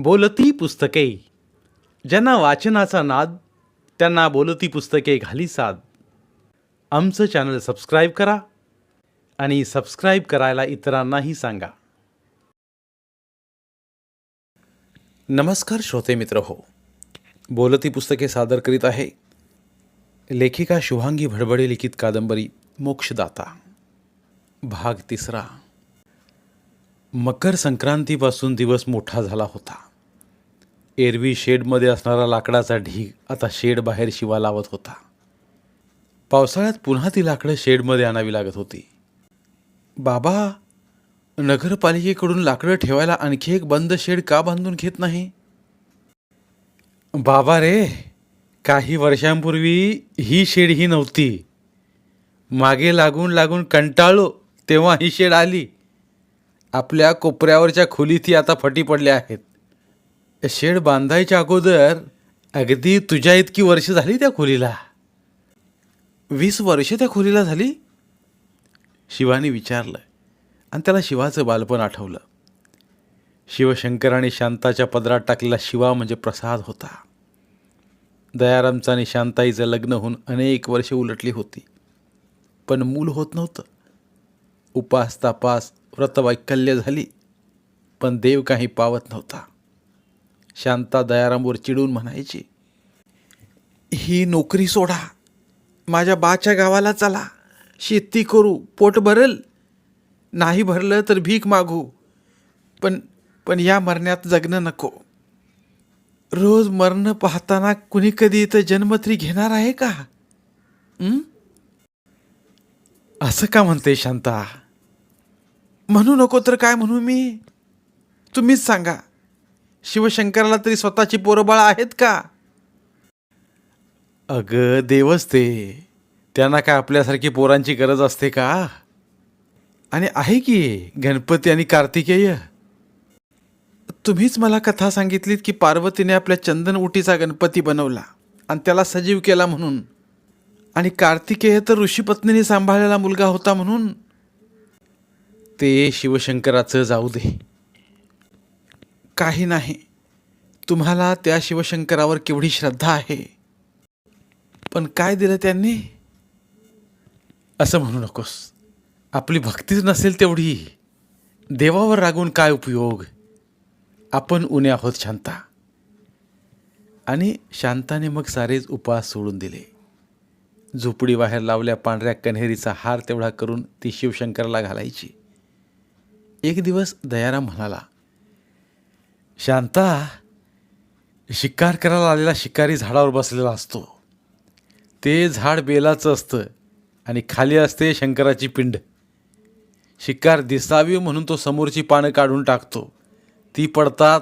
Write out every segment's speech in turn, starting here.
बोलती पुस्तके. ज्यांना वाचनाचा नाद त्यांना बोलती पुस्तके घाली साद. आमचं चॅनल सबस्क्राईब करा आणि सबस्क्राईब करायला इतरांनाही सांगा. नमस्कार श्रोते मित्र हो, बोलती पुस्तके सादर करीत आहे लेखिका शुभांगी भडबडे लिखित कादंबरी मोक्षदाता, भाग 3. मकर संक्रांतीपासून दिवस मोठा झाला होता. एरवी शेडमध्ये असणारा लाकडाचा ढीग आता शेड बाहेर शिवा लावत होता. पावसाळ्यात पुन्हा ती लाकडं शेडमध्ये आणावी लागत होती. बाबा, नगरपालिकेकडून लाकडं ठेवायला आणखी एक बंद शेड का बांधून घेत नाही? बाबा रे, काही वर्षांपूर्वी ही शेड ही नव्हती. मागे लागून लागून कंटाळलो तेव्हा ही शेड आली. आपल्या कोपऱ्यावरच्या खोलीत ही आता फटी पडल्या आहेत. शेड बांधायच्या अगोदर अगदी तुझ्या इतकी वर्ष झाली त्या खोलीला. 20 वर्ष त्या खोलीला झाली? शिवाने विचारलं आणि त्याला शिवाचं बालपण आठवलं. शिवशंकर आणि शांताच्या पदरात टाकलेला शिवा म्हणजे प्रसाद होता. दयारामचं आणि शांताईचं लग्न होऊन अनेक वर्षे उलटली होती, पण मूल होत नव्हतं. उपास तापास व्रतवैकल्य झाली, पण देव काही पावत नव्हता. शांता दयारामवर चिडून म्हणायची, ही नोकरी सोडा, माझ्या बाच्या गावाला चला, शेती करू, पोट भरल, नाही भरलं तर भीक मागू, पण या मरण्यात जगणं नको. रोज मरण पाहताना कुणी कधी इथं जन्मत्री घेणार आहे का? असं का म्हणते शांता? म्हणू नको तर काय म्हणू मी? तुम्हीच सांगा. शिवशंकराला तरी स्वतःची पोरबाळ आहेत का? अगं देवच ते, त्यांना काय आपल्यासारखी पोरांची गरज असते का? आणि आहे की गणपती आणि कार्तिकेय. तुम्हीच मला कथा सांगितलीत की पार्वतीने आपल्या चंदन उटीचा गणपती बनवला आणि त्याला सजीव केला म्हणून, आणि कार्तिकेय तर ऋषीपत्नीने सांभाळलेला मुलगा होता म्हणून. ते शिवशंकराचं जाऊ दे, काही नाही. तुम्हाला त्या शिवशंकरावर केवढी श्रद्धा आहे, पण काय दिलं त्यांनी? असं म्हणू नकोस. आपली भक्तीच नसेल तेवढी, देवावर रागून काय उपयोग? आपण उणे आहोत शांता. आणि शांताने मग सारेच उपास सोडून दिले. झोपडी बाहेर लावल्या पांढऱ्या कन्हेरीचा हार तेवढा करून ती शिवशंकराला घालायची. एक दिवस दयाराम म्हणाला, शांता, शिकार करायला आलेला शिकारी झाडावर बसलेला असतो. ते झाड बेलाचं असतं आणि खाली असते शंकराची पिंड. शिकार दिसावी म्हणून तो समोरची पानं काढून टाकतो. ती पडतात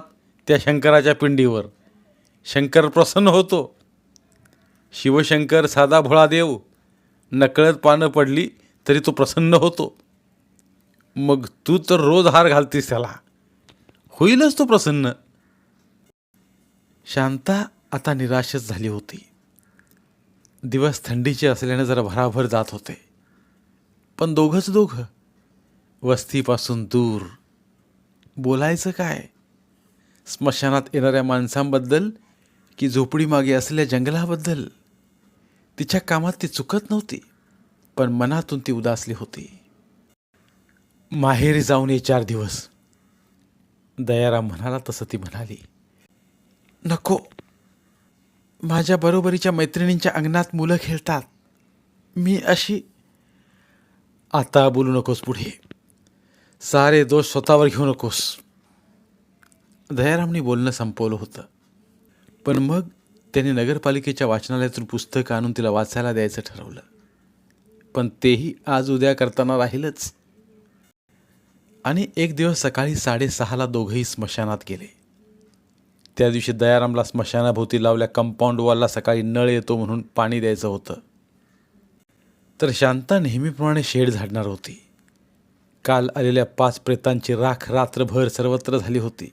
त्या शंकराच्या पिंडीवर. शंकर प्रसन्न होतो. शिवशंकर साधा भोळा देव, नकळत पानं पडली तरी तो प्रसन्न होतो. मग तू तर रोज हार घालतीस त्याला, होईलच तो प्रसन्न. शांता आता निराशच झाली होती. दिवस थंडीचे असल्याने जरा भराभर जात होते, पण दोघं वस्तीपासून दूर. बोलायचं काय? स्मशानात येणाऱ्या माणसांबद्दल की झोपडीमागे असलेल्या जंगलाबद्दल? तिच्या कामात ती चुकत नव्हती, पण मनातून ती उदासली होती. माहेरी जाऊन ये 4 दिवस, दयाराम म्हणाला तसं ती म्हणाली. नको, माझ्या बरोबरीच्या मैत्रिणींच्या अंगणात मुलं खेळतात, मी अशी. आता बोलू नकोस पुढे, सारे दोष स्वतःवर घेऊ नकोस. दयारामने बोलणं संपवलं होतं, पण मग त्याने नगरपालिकेच्या वाचनालयातून पुस्तकं आणून तिला वाचायला द्यायचं ठरवलं. पण तेही आज उद्या करताना राहीलच. आणि एक दिवस सकाळी 6:30ला दोघंही स्मशानात गेले. त्या दिवशी दयारामला स्मशानाभोवती लावल्या कंपाऊंड वॉलला सकाळी नळ येतो म्हणून पाणी द्यायचं होतं. तर शांता नेहमीप्रमाणे शेड झाडणार होती. काल आलेल्या 5 प्रेतांची राख रात्रभर सर्वत्र झाली होती.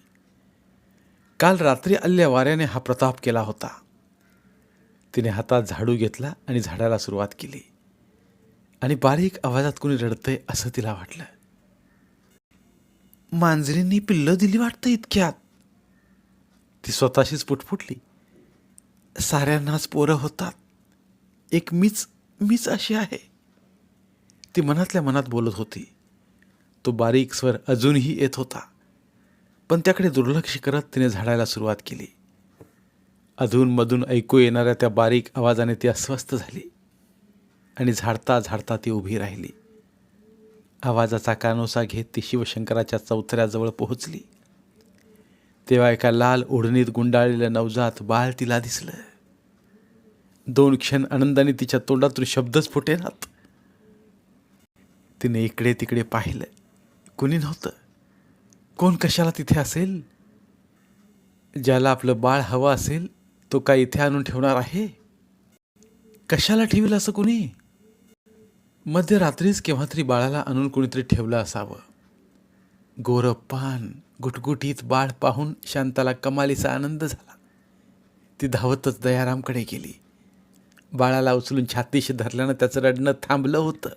काल रात्री आलेल्या वाऱ्याने हा प्रताप केला होता. तिने हातात झाडू घेतला आणि झाडायला सुरुवात केली. आणि बारीक आवाजात कुणी रडतंय असं तिला वाटलं. मांजरींनी पिल्लं दिली वाटतं इतक्यात. ती स्वतःशीच पुटपुटली. साऱ्यांनाच पोरं होतात, एक मीच अशी आहे. ती मनातल्या मनात बोलत होती. तो बारीक स्वर अजूनही येत होता, पण त्याकडे दुर्लक्ष करत तिने झाडायला सुरुवात केली. अधूनमधून ऐकू येणाऱ्या त्या बारीक आवाजाने ती अस्वस्थ झाली आणि झाडता झाडता ती उभी राहिली. आवाजाचा कानोसा घेत ती शिवशंकराच्या चौथऱ्याजवळ पोहोचली. तेव्हा एका लाल ओढणीत गुंडाळलेलं नवजात बाळ तिला दिसलं. 2 क्षण आनंदाने तिच्या तोंडातून शब्दच फुटेनात. तिने इकडे तिकडे पाहिलं, कुणी नव्हतं. कोण कशाला तिथे असेल? ज्याला आपलं बाळ हवं असेल तो काय इथे आणून ठेवणार आहे? कशाला ठेवील असं कुणी? मध्यरात्रीच केव्हा तरी बाळाला आणून कुणीतरी ठेवलं असावं. गोरं पान गुटगुटीत बाळ पाहून शांताला कमालीचा आनंद झाला. ती धावतच दयारामकडे गेली. बाळाला उचलून छातीशी धरल्यानं त्याचं रडणं थांबलं होतं.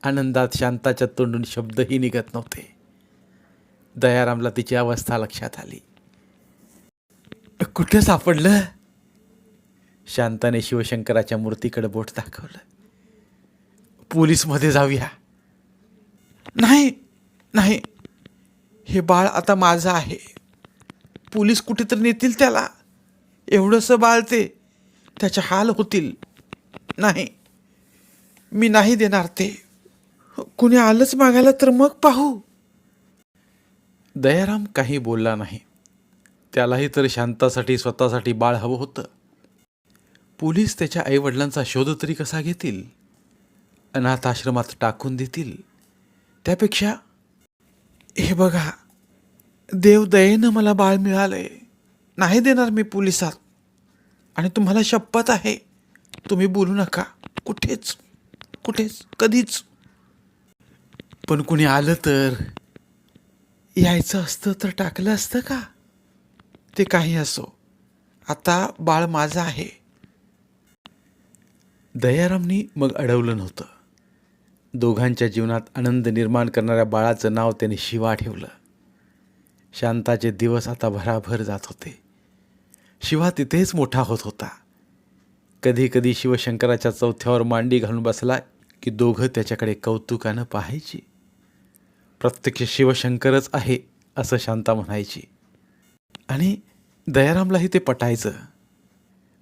आनंदात शांताच्या तोंडून शब्दही निघत नव्हते. दयारामला तिची अवस्था लक्षात आली. कुठे सापडलं? शांताने शिवशंकराच्या मूर्तीकडे बोट दाखवलं. पोलीसमध्ये जाऊया. नाही नाही, हे बाळ आता माझं आहे. पोलीस कुठेतरी नेतील त्याला. एवढंसं बाळ ते, त्याचे हाल होतील. नाही, मी नाही देणार ते. कुणी आलंच मागायला तर मग पाहू. दयाराम काही बोलला नाही. त्यालाही तर शांतासाठी स्वतःसाठी बाळ हवं होतं. पोलीस त्याच्या आईवडिलांचा शोध तरी कसा घेतील? अनाथ आश्रमात टाकून देतील. त्यापेक्षा हे बघा, देव दयेनं मला बाळ मिळालंय. नाही देणार मी पोलिसात. आणि तुम्हाला शपथ आहे, तुम्ही बोलू नका कुठेच कधीच. पण कुणी आलं तर? यायचं असतं तर टाकलं असतं का? ते काही असो, आता बाळ माझं आहे. दयारामनी मग अडवलं नव्हतं. दोघांच्या जीवनात आनंद निर्माण करणाऱ्या बाळाचं नाव त्याने शिवा ठेवलं. शांताचे दिवस आता भराभर जात होते. शिवा तिथेच मोठा होत होता. कधी कधी शिवशंकराच्या चौथ्यावर मांडी घालून बसला की दोघं त्याच्याकडे कौतुकानं पाहायची. प्रत्यक्ष शिवशंकरच आहे असं शांता म्हणायची. आणि दयारामलाही ते पटायचं.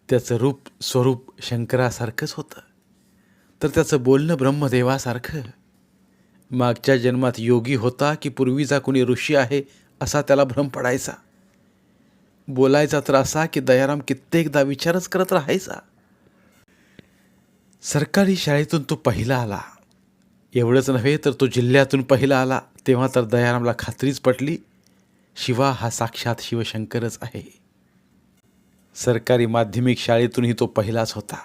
त्याचं रूप स्वरूप शंकरासारखंच होतं, तर त्याचं बोलणं ब्रह्मदेवासारखं. मागच्या जन्मात योगी होता की पूर्वीचा कुणी ऋषी आहे असा त्याला भ्रम पडायचा. बोलायचा तर असा की दयाराम कित्येकदा विचारच करत राहायचा. सरकारी शाळेतून तो पहिला आला. एवढंच नव्हे तर तो जिल्ह्यातून पहिला आला. तेव्हा तर दयारामला खात्रीच पटली, शिवा हा साक्षात शिवशंकरच आहे. सरकारी माध्यमिक शाळेतूनही तो पहिलाच होता.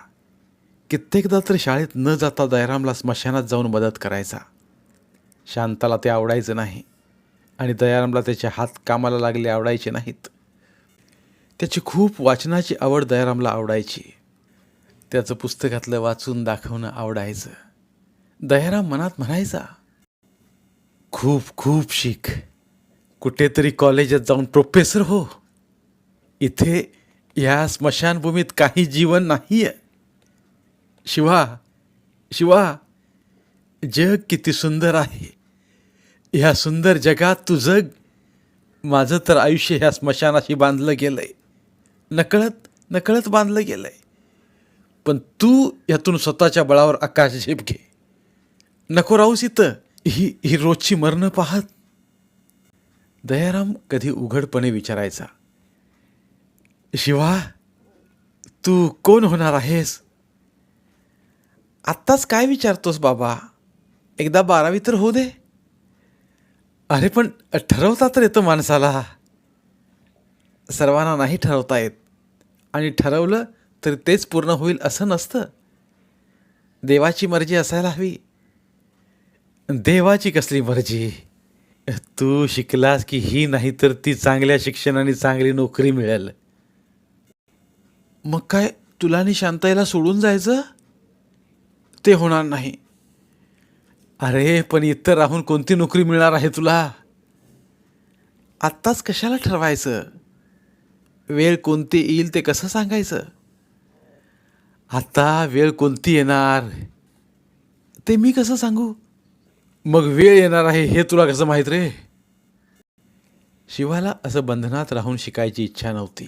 कित्येकदा तर शाळेत न जाता दयारामला स्मशानात जाऊन मदत करायचा. शांताला ते आवडायचं नाही आणि दयारामला त्याचे हात कामाला लागले आवडायचे नाहीत. त्याची खूप वाचनाची आवड दयारामला आवडायची. त्याचं पुस्तकातलं वाचून दाखवणं आवडायचं. दयाराम मनात म्हणायचा, खूप शिक, कुठेतरी कॉलेजात जाऊन प्रोफेसर हो. इथे या स्मशानभूमीत काही जीवन नाही आहे. शिवा, जग किती सुंदर आहे. ह्या सुंदर जगात तू जग. माझं तर आयुष्य ह्या स्मशानाशी बांधलं गेलंय, नकळत बांधलं गेलंय. पण तू यातून स्वतःच्या बळावर आकाश झेप घे. नको राहूस इथं ही रोजची मरणं पाहत. दयाराम कधी उघडपणे विचारायचा, शिवा, तू कोण होणार आहेस? आत्ताच काय विचारतोस बाबा, एकदा 12वी तर होऊ दे. अरे पण ठरवता तर येतं माणसाला. सर्वांना नाही ठरवता येत, आणि ठरवलं तर तेच पूर्ण होईल असं नसतं. देवाची मर्जी असायला हवी. देवाची कसली मर्जी? तू शिकलास की ही नाही तर ती चांगल्या शिक्षणाने चांगली नोकरी मिळेल. मग काय तुला आणि शांताईला सोडून जायचं? ते होणार नाही. अरे पण इथं राहून कोणती नोकरी मिळणार आहे तुला? आत्ताच कशाला ठरवायचं? वेळ कोणती येईल ते कसं सांगायचं? आता वेळ कोणती येणार ते मी कसं सांगू? मग वेळ येणार आहे हे तुला कसं माहीत रे? शिवाला असं बंधनात राहून शिकायची इच्छा नव्हती.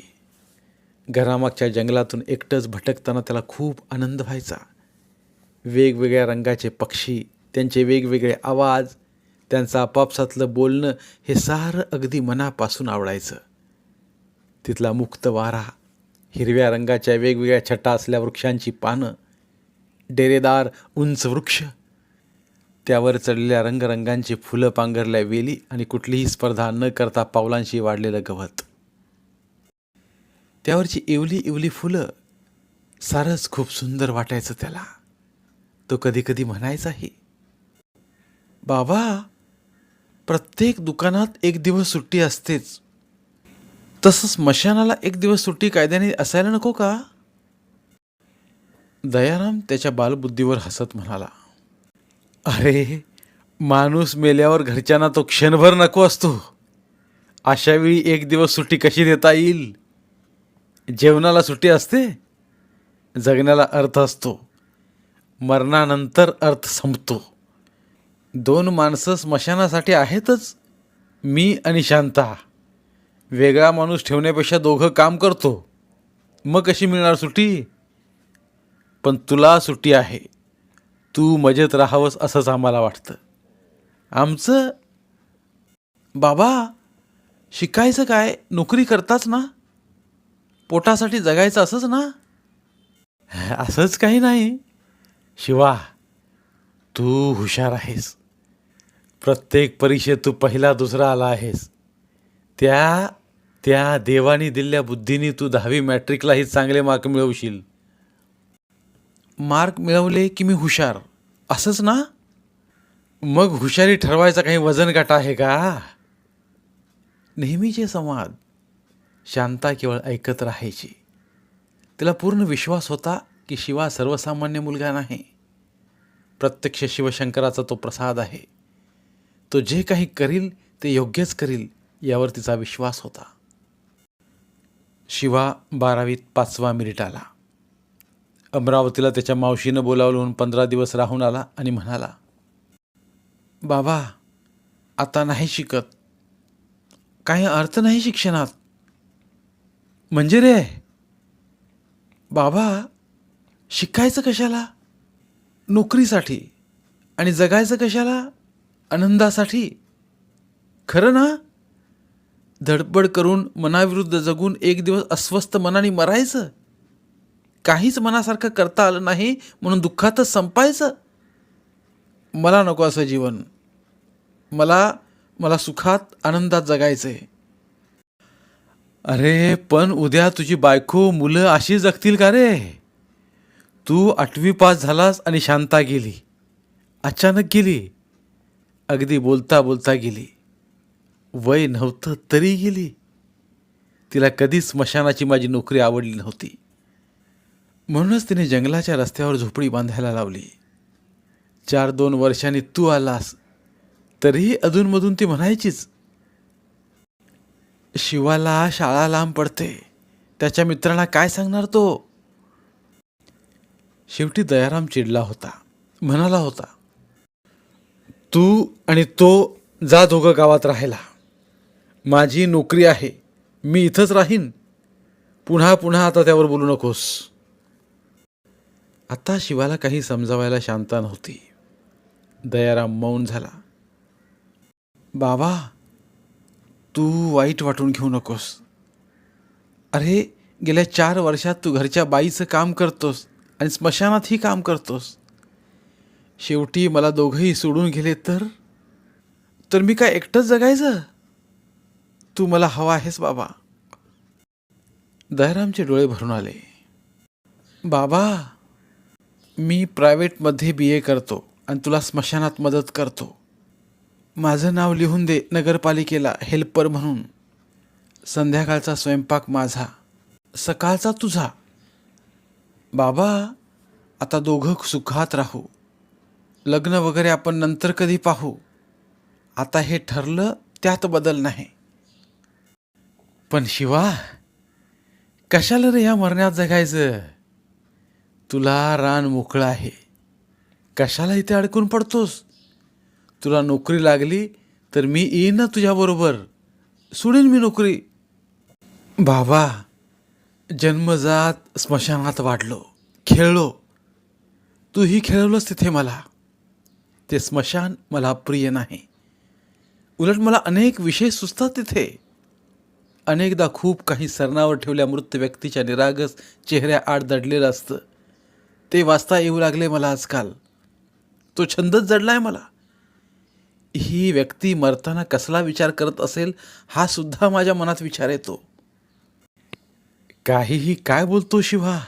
घरामागच्या जंगलातून एकटंच भटकताना त्याला खूप आनंद व्हायचा. वेगवेगळ्या रंगाचे पक्षी, त्यांचे वेगवेगळे आवाज, त्यांचं आपापसातलं बोलणं हे सारं अगदी मनापासून आवडायचं. तिथला मुक्त वारा, हिरव्या रंगाच्या वेगवेगळ्या छटा असल्या वृक्षांची पानं, डेरेदार उंच वृक्ष, त्यावर चढलेल्या रंगरंगांची फुलं पांघरल्या वेली आणि कुठलीही स्पर्धा न करता पावलांशी वाढलेलं गवत. त्यावरची इवली इवली फुलं सारंच खूप सुंदर वाटायचं त्याला. तो कधी कधी म्हणायचाही, बाबा, प्रत्येक दुकानात एक दिवस सुट्टी असतेच, तसं स्मशानाला एक दिवस सुट्टी कायद्याने असायला नको का? दयाराम त्याच्या बालबुद्धीवर हसत म्हणाला, अरे, माणूस मेल्यावर घरच्यांना तो क्षणभर नको असतो. अशावेळी एक दिवस सुट्टी कशी देता येईल? जेवणाला सुट्टी असते, जगण्याला अर्थ असतो, मरणानंतर अर्थ संपतो. 2 माणसं स्मशानासाठी आहेतच, मी आणि शांता. वेगळा माणूस ठेवण्यापेक्षा दोघं काम करतो, मग कशी मिळणार सुट्टी? पण तुला सुट्टी आहे, तू मजेत राहावंस असंच आम्हाला वाटतं. आमचं? बाबा, शिकायचं काय, नोकरी करताच ना, पोटासाठी जगायचं असंच ना? असंच काही नाही शिवा, तू हुशार आहेस. प्रत्येक परीक्षेत तू पहिला दुसरा आला आहेस. त्या त्या देवाने दिलेल्या बुद्धीने तू 10वी मॅट्रिकलाही चांगले मार्क मिळवशील. मार्क मिळवले की मी हुशार, असंच ना? मग हुशारी ठरवायचा काही वजन काटा आहे का? नेहमीचे संवाद शांता केवळ ऐकत राहायची. तिला पूर्ण विश्वास होता की शिवा सर्वसामान्य मुलगा नाही, प्रत्यक्ष शिवशंकराचा तो प्रसाद आहे. तो जे काही करील ते योग्यच करील यावर तिचा विश्वास होता. शिवा 12वीत 5वा मिनिट आला. अमरावतीला त्याच्या मावशीनं बोलावलं म्हणून 15 दिवस राहून आला आणि म्हणाला, बाबा, आता नाही शिकत, काही अर्थ नाही शिक्षणात. म्हणजे रे? बाबा, शिकायचं कशाला? नोकरीसाठी. आणि जगायचं कशाला? आनंदासाठी. खरं ना? धडपड करून मनाविरुद्ध जगून एक दिवस अस्वस्थ मनाने मरायचं, काहीच मनासारखं करता आलं नाही म्हणून दुःखातच संपायचं. मला नको असं जीवन. मला सुखात आनंदात जगायचंय. अरे, पण उद्या तुझी बायको मुलं अशी जगतील का रे? तू 8वी पास झालास आणि शांता गेली, अचानक गेली, अगदी बोलता बोलता गेली. वय नव्हतं तरी गेली. तिला कधीच स्मशानाची माझी नोकरी आवडली नव्हती, म्हणूनच तिने जंगलाच्या रस्त्यावर झोपडी बांधायला लावली. 4-2 वर्षांनी तू आलास तरीही अधूनमधून ती म्हणायचीच, शिवाला शाळा लांब पडते, त्याच्या मित्रांना काय सांगणार तो? शेवटी दयाराम चिडला होता, म्हणाला होता, तू आणि तो जा दोघं गावात राहायला. माझी नोकरी आहे, मी इथंच राहीन. पुन्हा पुन्हा आता त्यावर बोलू नकोस. आता शिवाला काही समजावायला शांता नव्हती. दयाराम मौन झाला. बाबा, तू वाईट वाटून घेऊ नकोस. अरे, गेल्या 4 वर्षात तू घरच्या बाईचं काम करतोस आणि स्मशानातही काम करतोस. शेवटी मला दोघंही सोडून गेले तर मी काय एकटंच जगायचं? तू मला हवा आहेस बाबा. दयारामचे डोळे भरून आले. बाबा, मी प्रायव्हेटमध्ये BA करतो आणि तुला स्मशानात मदत करतो. माझं नाव लिहून दे नगरपालिकेला हेल्पर म्हणून. संध्याकाळचा स्वयंपाक माझा, सकाळचा तुझा. बाबा, आता दोघं सुखात राहू. लग्न वगैरे आपण नंतर कधी पाहू. आता हे ठरलं, त्यात बदल नाही. पण शिवा, कशाला रे ह्या मरण्यात जगायचं? तुला रान मोकळं आहे, कशाला इथे अडकून पडतोस? तुला नोकरी लागली तर मी येईन ना तुझ्याबरोबर, सोडीन मी नोकरी. बाबा, जन्मजात स्मशानात वाढलो, खेळलो. तूही खेळवलंस तिथे मला. ते स्मशान मला प्रिय नाही. उलट मला अनेक विषय सुचतात तिथे. अनेकदा खूप काही सरणावर ठेवल्या मृत व्यक्तीच्या निरागस चेहऱ्याआड दडलेलं असतं. ते वाचता येऊ लागले मला आजकाल. तो छंदच जडलाय मला. ही व्यक्ती मरताना कसला विचार करत असेल हा सुद्धा माझ्या मनात विचार येतो. काहीही काय बोलतो शिवा?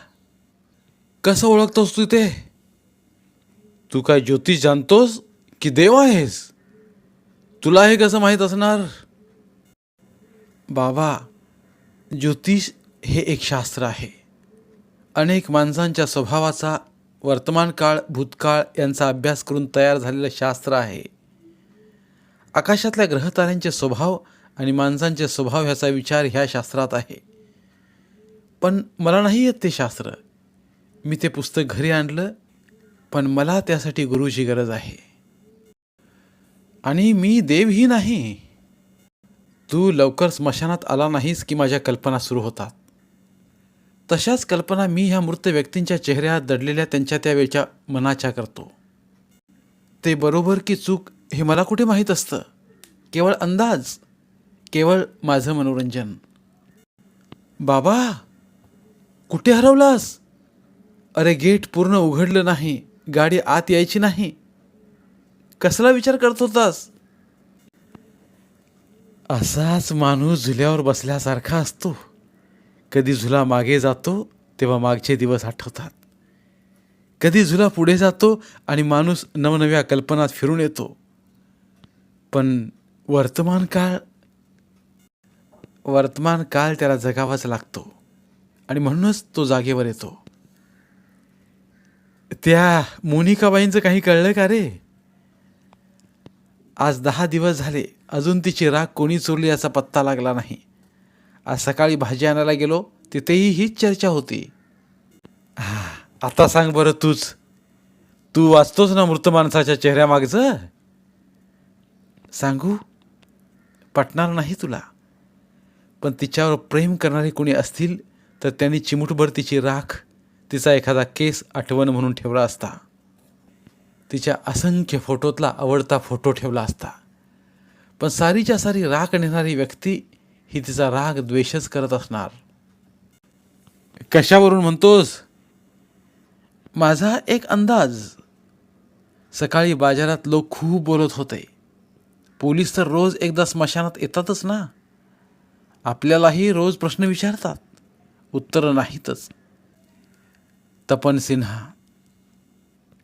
कसं ओळखतोस तू ते? तू काय ज्योतिष जाणतोस की देव आहेस? तुला हे कसं माहीत असणार? बाबा, ज्योतिष हे एक शास्त्र आहे. अनेक माणसांच्या स्वभावाचा वर्तमान काळ, भूतकाळ यांचा अभ्यास करून तयार झालेलं शास्त्र आहे. आकाशातल्या ग्रहताऱ्यांचे स्वभाव आणि माणसांचे स्वभाव ह्याचा विचार ह्या शास्त्रात आहे. पण मला नाही येत ते शास्त्र. मी ते पुस्तक घरी आणलं, पण मला त्यासाठी गुरुची गरज आहे. आणि मी देवही नाही. तू लवकर स्मशानात आला नाहीस की माझ्या कल्पना सुरू होतात. तशाच कल्पना मी ह्या मृत व्यक्तींच्या चेहऱ्यात दडलेल्या त्यांच्या त्या वेळच्या मनाच्या करतो. ते बरोबर की चूक हे मला कुठे माहीत असतं. केवळ अंदाज, केवळ माझं मनोरंजन. बाबा, कुठे हरवलास? अरे, गेट पूर्ण उघडलं नाही, गाडी आत यायची नाही. कसला विचार करत होतास? असाच माणूस झुल्यावर बसल्यासारखा असतो. कधी झुला मागे जातो तेव्हा मागचे दिवस आठवतात. कधी झुला पुढे जातो आणि माणूस नवनव्या कल्पनात फिरून येतो. पण वर्तमान काळ त्याला जगावाच लागतो आणि म्हणूनच तो जागेवर येतो. त्या मोनिकाबाईंचं काही कळलं का रे? आज 10 दिवस झाले, अजून तिची राख कोणी चोरली याचा पत्ता लागला नाही. आज सकाळी भाजी आणायला गेलो, तिथेही हीच चर्चा होती. आता सांग बरं तू वाचतोस ना मृत माणसाच्या चेहऱ्यामागचं? सांगू? पटणार नाही तुला, पण तिच्यावर प्रेम करणारे कोणी असतील तर त्यांनी चिमूटभर तिची राख, तिचा एखादा केस आठवण म्हणून ठेवला असता. तिच्या असंख्य फोटोतला आवडता फोटो ठेवला असता. पण सारीच्या सारी राख नेणारी व्यक्ती ही तिचा राग द्वेषच करत असणार. कशावरून म्हणतोस? माझा एक अंदाज. सकाळी बाजारात लोक खूप बोलत होते. पोलीस तर रोज एकदा स्मशानात येतातच ना. आपल्यालाही रोज प्रश्न विचारतात, उत्तरं नाहीतच. तपन सिन्हा,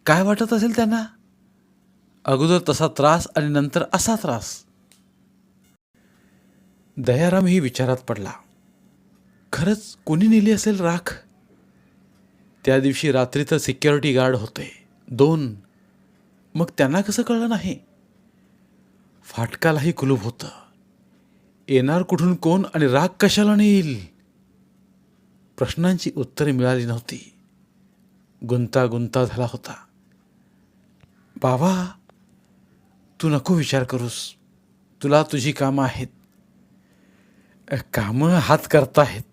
काय वाटत असेल त्यांना? अगोदर तसा त्रास आणि नंतर असा त्रास. दयारामही विचारात पडला. खरंच कोणी नेली असेल राख? त्या दिवशी रात्री तर सिक्युरिटी गार्ड होते 2. मग त्यांना कसं कळलं नाही? फाटकालाही कुलूप होतं. येणार कुठून कोण आणि राख कशाला नेईल? प्रश्नांची उत्तरे मिळाली नव्हती. गुंतागुंता झाला होता. बाबा, तू नको विचार करूस. तुला तुझी कामं आहेत. कामं हात करताहेत.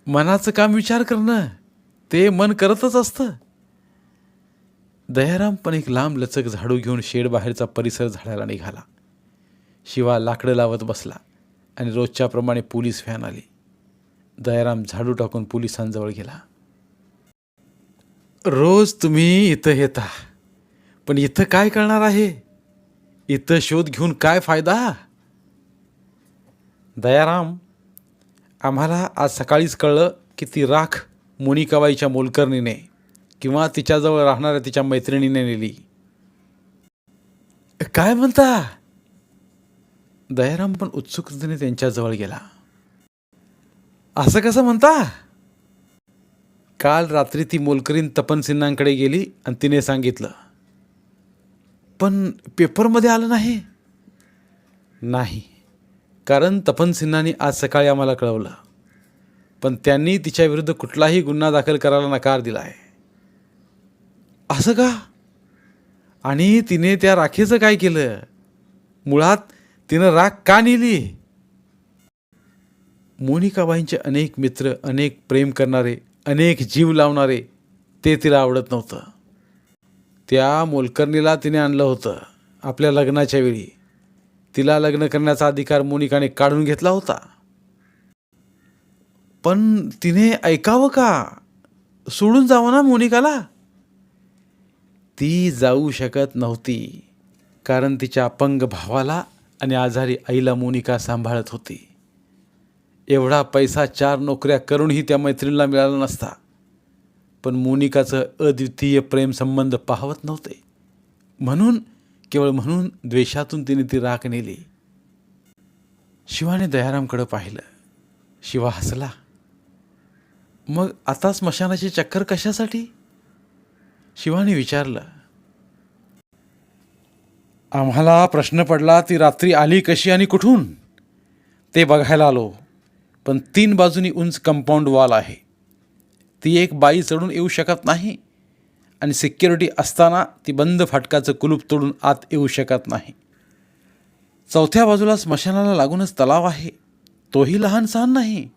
मनाचं काम विचार करणं, ते मन करतच असतं. दयाराम पण एक लांब लचक झाडू घेऊन शेड बाहेरचा परिसर झाडायला निघाला. शिवा लाकडं लावत बसला आणि रोजच्या प्रमाणे पोलीस व्हॅन आली. दयाराम झाडू टाकून पोलिसांजवळ गेला. रोज तुम्ही इथं येता, पण इथं काय करणार आहे? इथं शोध घेऊन काय फायदा? दयाराम, आम्हाला आज सकाळीच कळलं की ती राख मोनिकाबाईच्या मोलकरणीने किंवा तिच्याजवळ राहणाऱ्या तिच्या मैत्रिणीने नेली. काय म्हणता? दयाराम पण उत्सुकतेने त्यांच्याजवळ गेला. असं कसं म्हणता? काल रात्री ती मोलकरीण तपन सिन्हांकडे गेली आणि तिने सांगितलं. पण पेपरमध्ये आलं नाही? नाही, कारण तपन सिन्हांनी आज सकाळी आम्हाला कळवलं. पण त्यांनी तिच्याविरुद्ध कुठलाही गुन्हा दाखल करायला नकार दिला आहे. असं का? आणि तिने त्या राखेचं काय केलं? मुळात तिनं राख का नेली? मोनिकाबाईंचे अनेक मित्र, अनेक प्रेम करणारे, अनेक जीव लावणारे, ते तिला आवडत नव्हतं. त्या मोलकरणीला तिने आणलं होतं आपल्या लग्नाच्या वेळी. तिला लग्न करण्याचा अधिकार मोनिकाने काढून घेतला होता. पण तिने ऐकावं का? सोडून जावं ना मोनिकाला. ती जाऊ शकत नव्हती, कारण तिच्या अपंग भावाला आणि आजारी आईला मोनिका सांभाळत होती. एवढा पैसा 4 नोकऱ्या करूनही त्या मैत्रिणीला मिळाला नसता. पण मोनिकाचं अद्वितीय प्रेमसंबंध पाहवत नव्हते. म्हणून, केवळ म्हणून द्वेषातून तिने ती राख नेली. शिवाने दयारामकडे पाहिलं. शिवा हसला. मग आता स्मशानाची चक्कर कशासाठी? शिवाने विचारलं. आम्हाला प्रश्न पडला ती रात्री आली कशी आणि कुठून, ते बघायला आलो. पण 3 बाजूनी उंच कंपाऊंड वॉल आहे. ती एक बाई चढून येऊ शकत नाही आणि सिक्युरिटी असताना ती बंद फाटकाचं कुलूप तोडून आत येऊ शकत नाही. 4थ्या बाजूला स्मशानाला लागूनच तलाव आहे, तोही लहान सहान नाही.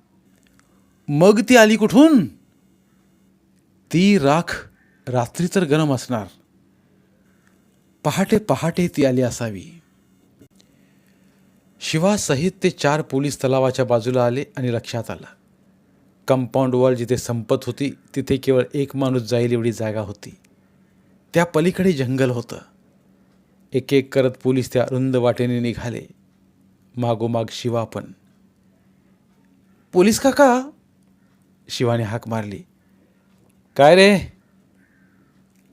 मग ती आली कुठून? ती राख रात्री तर गरम असणार. पहाटे पहाटे ती आली असावी. शिवासहित ते 4 पोलीस तलावाच्या बाजूला आले आणि लक्षात आलं, कंपाऊंड वॉल जिथे संपत होती तिथे केवळ एक माणूस जाईल एवढी जागा होती. त्या पलीकडे जंगल होतं. एक एक करत पोलीस त्या रुंद वाटेने निघाले. मागोमाग शिवा पण. पोलीस काका, शिवाने हाक मारली. काय रे?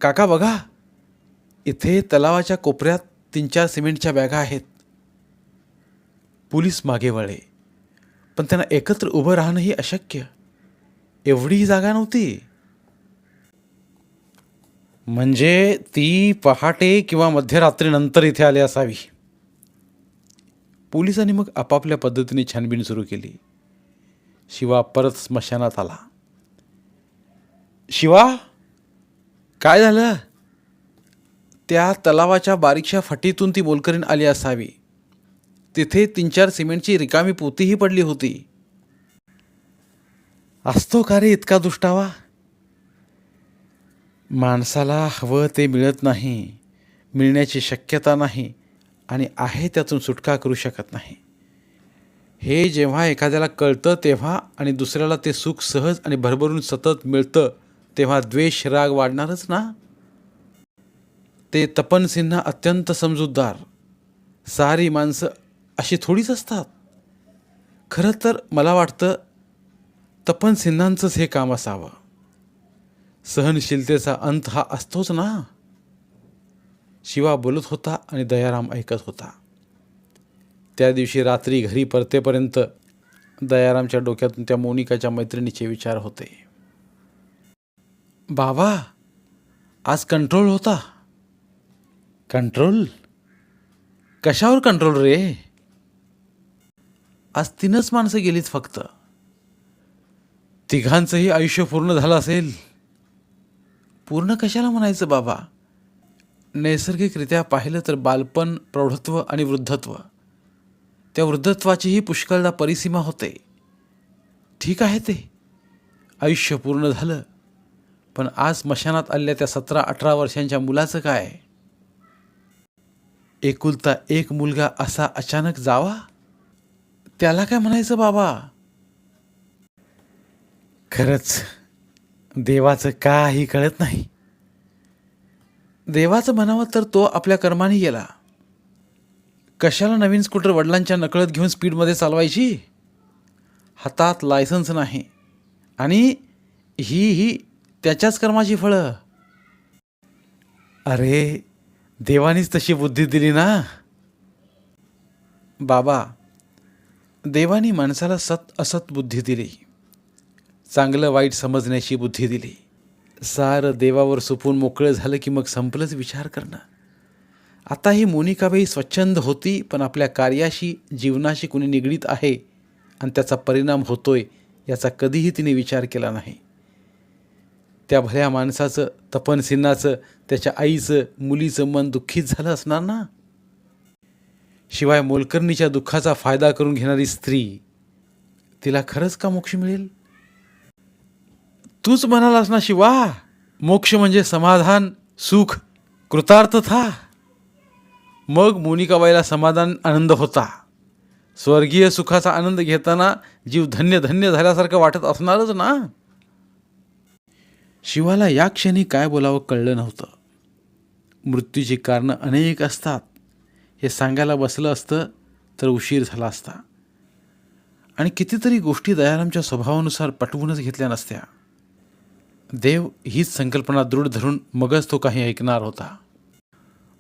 काका बघा, इथे तलावाच्या कोपऱ्यात 3-4 सिमेंटच्या बॅगा आहेत. पोलीस मागे वळले, पण त्यांना एकत्र उभं राहणंही अशक्य. एवढी जागा नव्हती. म्हणजे ती पहाटे किंवा मध्यरात्रीनंतर इथे आली असावी. पोलिसांनी मग आपापल्या पद्धतीने छानबीन सुरू केली. शिवा परत स्मशानात आला. शिवा, काय झालं? त्या तलावाच्या बारीकशा फटीतून ती मोलकरीण आली असावी. तिथे 3-4 सिमेंटची रिकामी पोतीही पडली होती. असतो का रे इतका दुष्टावा? माणसाला हवं ते मिळत नाही, मिळण्याची शक्यता नाही आणि आहे त्यातून सुटका करू शकत नाही. हे जेव्हा एखाद्याला कळतं तेव्हा आणि दुसऱ्याला ते सुख सहज आणि भरभरून सतत मिळतं तेव्हा द्वेष राग वाढणारच ना. ते तपन सिन्हा अत्यंत समजूतदार. सारी माणसं अशी थोडीच असतात. खरं तर मला वाटतं तपन सिन्हांचंच हे काम असावं. सहनशीलतेचा अंत हा असतोच ना. शिवा बोलत होता आणि दयाराम ऐकत होता. त्या दिवशी रात्री घरी परतेपर्यंत दयारामच्या डोक्यातून त्या मोनिकाच्या मैत्रिणीचे विचार होते. बाबा, आज कंट्रोल होता. कंट्रोल? कशावर कंट्रोल रे? आज 3च माणसं गेलीत फक्त. तिघांचंही आयुष्य पूर्ण झालं असेल. पूर्ण कशाला म्हणायचं बाबा? नैसर्गिकरित्या पाहिलं तर बालपण, प्रौढत्व आणि वृद्धत्व, त्या वृद्धत्वाचीही पुष्कळदा परिसीमा होते. ठीक आहे, ते आयुष्य पूर्ण झालं. पण आज स्मशानात आलेल्या त्या 17-18 वर्षांच्या मुलाचं काय? एकुलता एक मुलगा असा अचानक जावा, त्याला काय म्हणायचं बाबा? खरंच देवाचं काही कळत नाही. देवाचं म्हणावं तर तो आपल्या कर्माने गेला. कशाला नवीन स्कूटर वडिलांच्या नकळत घेऊन स्पीडमध्ये चालवायची? हातात लायसन्स नाही आणि ही त्याच्याच कर्माची फळं. अरे, देवानीच तशी बुद्धी दिली ना. बाबा, देवानी माणसाला सत असत बुद्धी दिली, चांगलं वाईट समजण्याची बुद्धी दिली. सारं देवावर सोपून मोकळं झालं की मग संपलंच विचार करणं. आता ही मोनिकाबाई स्वच्छंद होती, पण आपल्या कार्याशी, जीवनाशी कुणी निगडीत आहे आणि त्याचा परिणाम होतोय याचा कधीही तिने विचार केला नाही. त्या भल्या माणसाचं, तपनसिन्नाचं, त्याच्या आईचं, मुलीचं मन दुःखीत झालं असणार ना. शिवाय मोलकर्णीच्या दुःखाचा फायदा करून घेणारी स्त्री, तिला खरंच का मोक्ष मिळेल? तूच म्हणालास ना शिवा, मोक्ष म्हणजे समाधान, सुख, कृतार्थता. मग मोनिकाबाईला समाधान, आनंद होता. स्वर्गीय सुखाचा आनंद घेताना जीव धन्य धन्य झाल्यासारखं वाटत असणारच ना. शिवाला या क्षणी काय बोलावं कळलं नव्हतं. मृत्यूची कारणं अनेक असतात हे सांगायला बसलं असतं तर उशीर झाला असता, आणि कितीतरी गोष्टी दयारामच्या स्वभावानुसार पटवूनच घेतल्या नसत्या. देव हीच संकल्पना दृढ धरून मगच तो काही ऐकणार होता.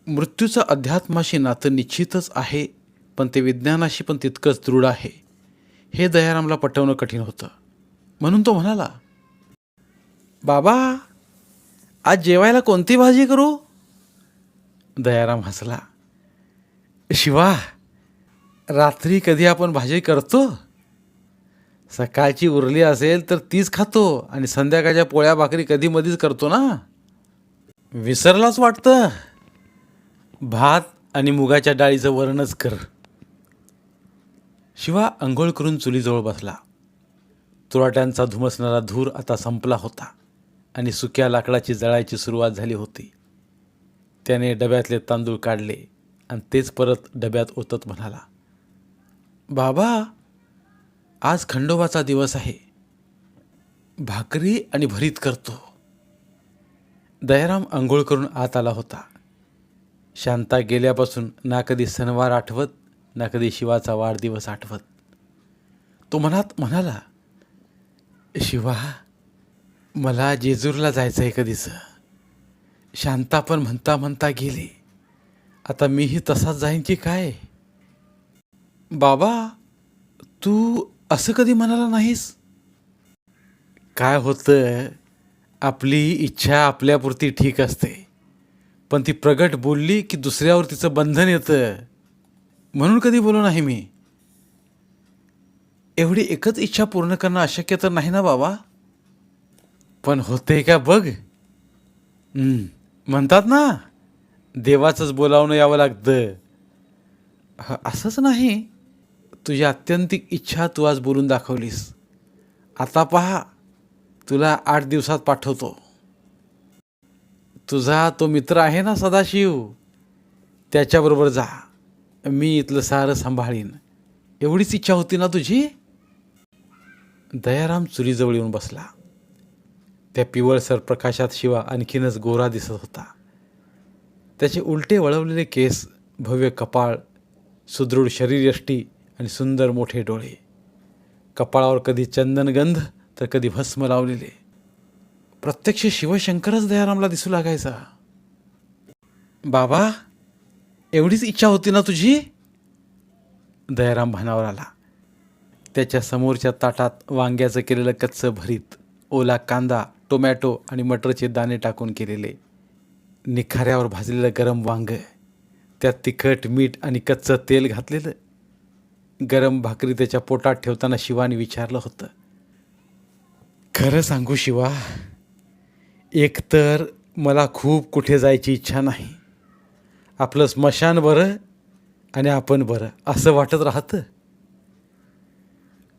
मृत्यूचं अध्यात्माशी नातं निश्चितच आहे, पण ते विज्ञानाशी पण तितकंच दृढ आहे हे दयारामला पटवणं कठीण होतं. म्हणून तो म्हणाला, बाबा आज जेवायला कोणती भाजी करू? दयाराम हसला. शिवा, रात्री कधी आपण भाजी करतो? सकाळची उरली असेल तर तीच खातो, आणि संध्याकाळच्या पोळ्या भाकरी कधी मधीच करतो ना. विसरलाच वाटतं. भात आणि मुगाच्या डाळीचं वरणच कर. शिवा अंघोळ करून चुलीजवळ बसला. तुराट्यांचा धुमसणारा धूर आता संपला होता आणि सुक्या लाकडाची जळायची सुरुवात झाली होती. त्याने डब्यातले तांदूळ काढले आणि तेच परत डब्यात ओतत म्हणाला, बाबा आज खंडोबाचा दिवस आहे, भाकरी आणि भरीत करतो. दयाराम अंघोळ करून आत आला होता. शांता गेल्यापासून ना कधी सणवार आठवत, ना कधी शिवाचा वाढदिवस आठवत. तो मनात म्हणाला, शिवा मला जेजूरला जायचं आहे कधीच. शांता पण म्हणता म्हणता गेली, आता मीही तसाच जाईन की काय? बाबा तू असं कधी म्हणाला नाहीस. काय होतं, आपली इच्छा आपल्यापुरती ठीक असते, पण ती प्रगट बोलली की दुसऱ्यावर तिचं बंधन येतं. म्हणून कधी बोलू नाही मी. एवढी एकच इच्छा पूर्ण करणं अशक्य तर नाही ना बाबा? पण होते का बघ. म्हणतात ना, देवाचंच बोलावणं यावं लागतं. असंच नाही, तुझी आत्यंतिक इच्छा तू आज बोलून दाखवलीस. आता पहा, तुला 8 दिवसात पाठवतो. तुझा तो मित्र आहे ना सदाशिव, त्याच्याबरोबर जा. मी इथलं सारं सांभाळीन. एवढीच इच्छा होती ना तुझी? दयाराम चुलीजवळ येऊन बसला. त्या पिवळसर प्रकाशात शिवा आणखीनच गोरा दिसत होता. त्याचे उलटे वळवलेले केस, भव्य कपाळ, सुदृढ शरीरयष्टी आणि सुंदर मोठे डोळे. कपाळावर कधी चंदनगंध तर कधी भस्म लावलेले. प्रत्यक्ष शिवशंकरच दयारामला दिसू लागायचा. बाबा एवढीच इच्छा होती ना तुझी? दयाराम भानावर आला. त्याच्या समोरच्या ताटात वांग्याचं केलेलं कच्चं भरीत, ओला कांदा, टोमॅटो आणि मटरचे दाणे टाकून केलेले, निखाऱ्यावर भाजलेलं गरम वांग, त्यात तिखट, मीठ आणि कच्चं तेल घातलेलं. गरम भाकरी त्याच्या पोटात ठेवताना शिवाने विचारलं होतं, खरं सांगू शिवा, एकतर मला खूप कुठे जायची इच्छा नाही. आपलं स्मशान बरं आणि आपण बरं असं वाटत राहतं.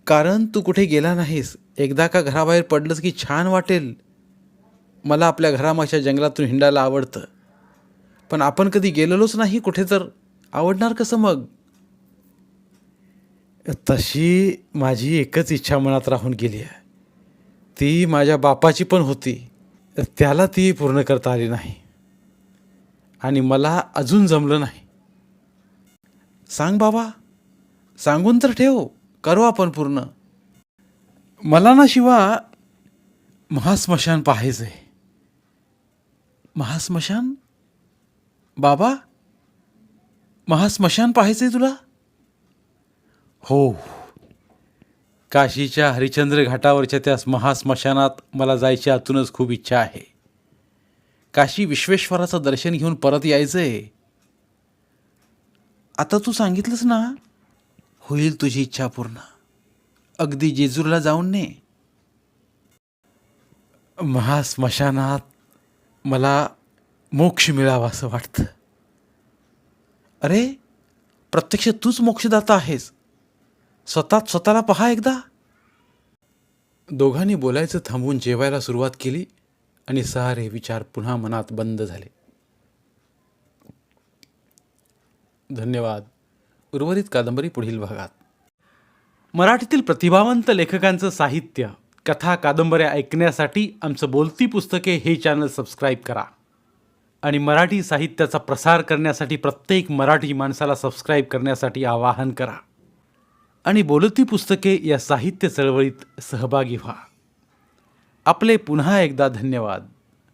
कारण तू कुठे गेला नाहीस. एकदा का घराबाहेर पडलंस की छान वाटेल. मला आपल्या घरामागच्या जंगलातून हिंडायला आवडतं, पण आपण कधी गेलेलोच नाही कुठे, तर आवडणार कसं मग? तशी माझी एकच इच्छा मनात राहून गेली आहे. ती माझ्या बापाची पण होती, त्याला ती पूर्ण करता आली नाही, आणि मला अजून जमलं नाही. सांग बाबा, सांगून तर ठेव, करू आपण पूर्ण. मला ना शिवा महास्मशान पाहायचं आहे. महास्मशान? बाबा महास्मशान पाहायचं आहे तुला? हो, काशीच्या हरिश्चंद्र घाटावरच्या त्या महास्मशानात मला जायची आतूनच खूप इच्छा आहे. काशी विश्वेश्वराचं दर्शन घेऊन परत यायचं आहे. आता तू सांगितलंस ना, होईल तुझी इच्छा पूर्ण. अगदी जेजूरला जाऊन ने. महास्मशानात मला मोक्ष मिळावा असं वाटतं. अरे, प्रत्यक्ष तूच मोक्षदाता आहेस. स्वतःला पहा एकदा. दोघांनी बोलायचं थांबवून जेवायला सुरुवात केली आणि सारे विचार पुन्हा मनात बंद झाले. धन्यवाद. उर्वरित कादंबरी पुढील भागात. मराठीतील प्रतिभावंत लेखकांचं साहित्य, कथा, कादंबऱ्या ऐकण्यासाठी आमचं बोलती पुस्तके हे चॅनल सबस्क्राईब करा आणि मराठी साहित्याचा प्रसार करण्यासाठी प्रत्येक मराठी माणसाला सबस्क्राईब करण्यासाठी आवाहन करा आणि बोलती पुस्तके या साहित्य चळवळीत सहभागी व्हा. आपले पुन्हा एकदा धन्यवाद.